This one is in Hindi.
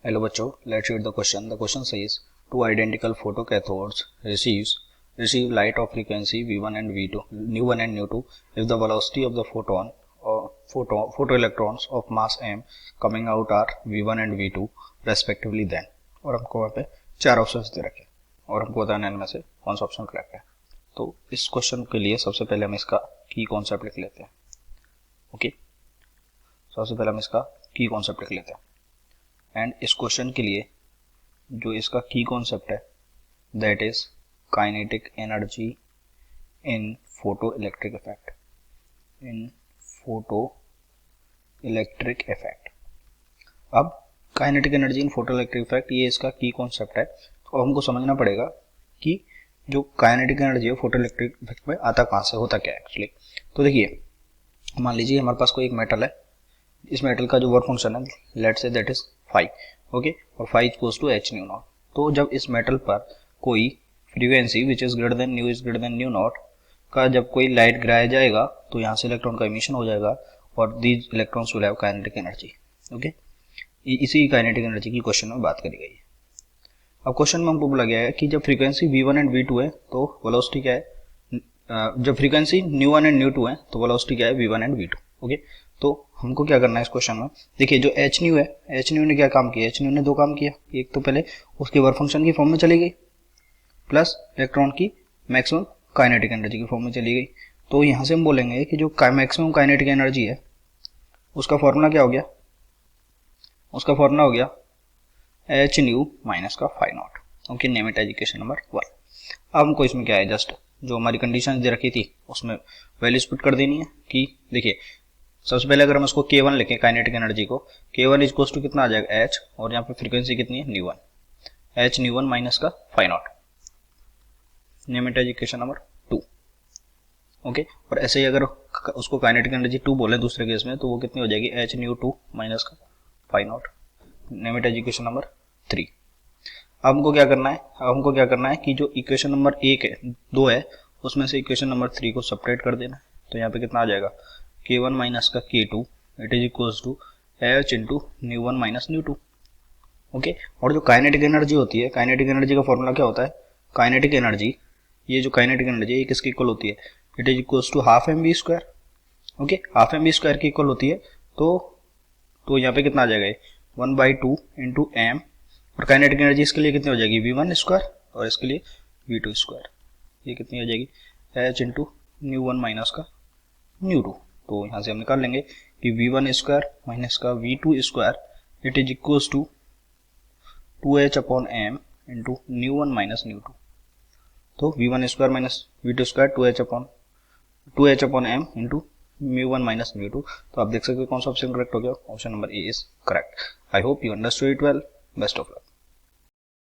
Hello बच्चों, let's read the question. The question says two identical photocathodes receive light of frequency v1 and v2, nu1 and nu2 if the velocity of the photon or photoelectrons of mass m coming out are v1 and v2 respectively then. और हमको वहाँ पे चार ऑप्शंस दे रखे और हमको बताना है इनमें से कौन सा ऑप्शन करेक्ट है. तो इस क्वेश्चन के लिए सबसे पहले हम इसका की कॉन्सेप्ट लिख लेते हैं. ओके, सबसे पहले हम इसका की कॉन्सेप्ट लिख लेते हैं. एंड इस क्वेश्चन के लिए जो इसका की कॉन्सेप्ट है that is kinetic energy in photoelectric effect. अब kinetic energy in photoelectric effect ये इसका की कॉन्सेप्ट है. तो हमको समझना पड़ेगा कि जो काइनेटिक एनर्जी है फोटो इलेक्ट्रिक इफेक्ट में आता कहाँ से, होता क्या है एक्चुअली. तो देखिए, मान लीजिए हमारे पास कोई एक मेटल है. इस मेटल का जो वर्क फंक्शन है let's say that is 5. Okay, और 5 equals to h nu naught. तो जब इस मेटल पर कोई frequency which is greater than nu is greater than nu naught का जब कोई लाइट गिराया जाएगा तो यहाँ से इलेक्ट्रॉन का इमिशन हो जाएगा और these electrons will have kinetic energy. Okay, इसी काइनेटिक एनर्जी की क्वेश्चन में बात करी गई है. अब क्वेश्चन में हमको बोला गया है कि जब फ्रीक्वेंसी v1 एंड v2 है तो वेलोसिटी क्या है. जब फ्रीक्वेंसी nu1 एंड nu2 है तो वेलोसिटी क्या है v1 एंड v2. ओके, तो हमको क्या करना है इस क्वेश्चन में. देखिए, जो h न्यू है, h न्यू ने क्या काम किया, h न्यू ने दो काम किया. एक तो पहले उसके वर्क फंक्शन की फॉर्म में चली गई प्लस इलेक्ट्रॉन की मैक्सिमम काइनेटिक एनर्जी की फॉर्म में चली गई. तो यहाँ से हम बोलेंगे कि जो मैक्सिमम काइनेटिक एनर्जी है उसका फॉर्मूला क्या हो गया, उसका फॉर्मूला हो गया h न्यू माइनस का phi naught. Okay, name it as equation number 1. अब हमको इसमें क्या है, जस्ट जो हमारी कंडीशन दे रखी थी उसमें वैल्यूज पुट कर देनी है. कि देखिए, सबसे पहले अगर हम इसको k1 लिखें काइनेटिक एनर्जी को, k1 इक्वल्स टू कितना आ जाएगा h, और यहाँ पे फ्रीक्वेंसी कितनी है न्यू 1, h न्यू 1 माइनस का phi naught. Name it as equation number 2. Okay, और ऐसे ही अगर उसको काइनेटिक एनर्जी 2 बोले दूसरे केस में तो वो कितनी हो जाएगी h न्यू 2 माइनस का phi naught. Name it as equation number 3. अब हमको क्या करना है, कि जो इक्वेशन नंबर 1 है 2 है उसमें से इक्वेशन नंबर 3 को सेपरेट कर देना है. तो यहाँ पे कितना आ जाएगा k1 माइनस का k2 it is equals to h into nu 1 minus nu 2. Okay, और जो काइनेटिक एनर्जी होती है, काइनेटिक एनर्जी का फॉर्मूला क्या होता है, काइनेटिक एनर्जी, ये जो काइनेटिक एनर्जी है किसकी इक्वल होती है, it is equals to half m v square. Okay, half m v square की इक्वल होती है. तो यहाँ पे कितना आ जाएगा 1/2 इंटू एम, और काइनेटिक एनर्जी इसके लिए कितनी हो जाएगी v1 स्क्वायर और इसके लिए v2 स्क्वायर. ये कितनी हो जाएगी h इंटू न्यू 1 माइनस का न्यू 2. तो यहाँ से हम निकाल लेंगे कि v1 स्क्वायर माइनस का v2 square it is equals to 2h upon m into nu 1 minus nu 2. तो v1 square minus v2 square 2h upon m into nu 1 minus nu 2. तो आप देख सकते हो कौन सा ऑप्शन करेक्ट हो गया, option number A is correct. I hope you understood it well. Best of luck.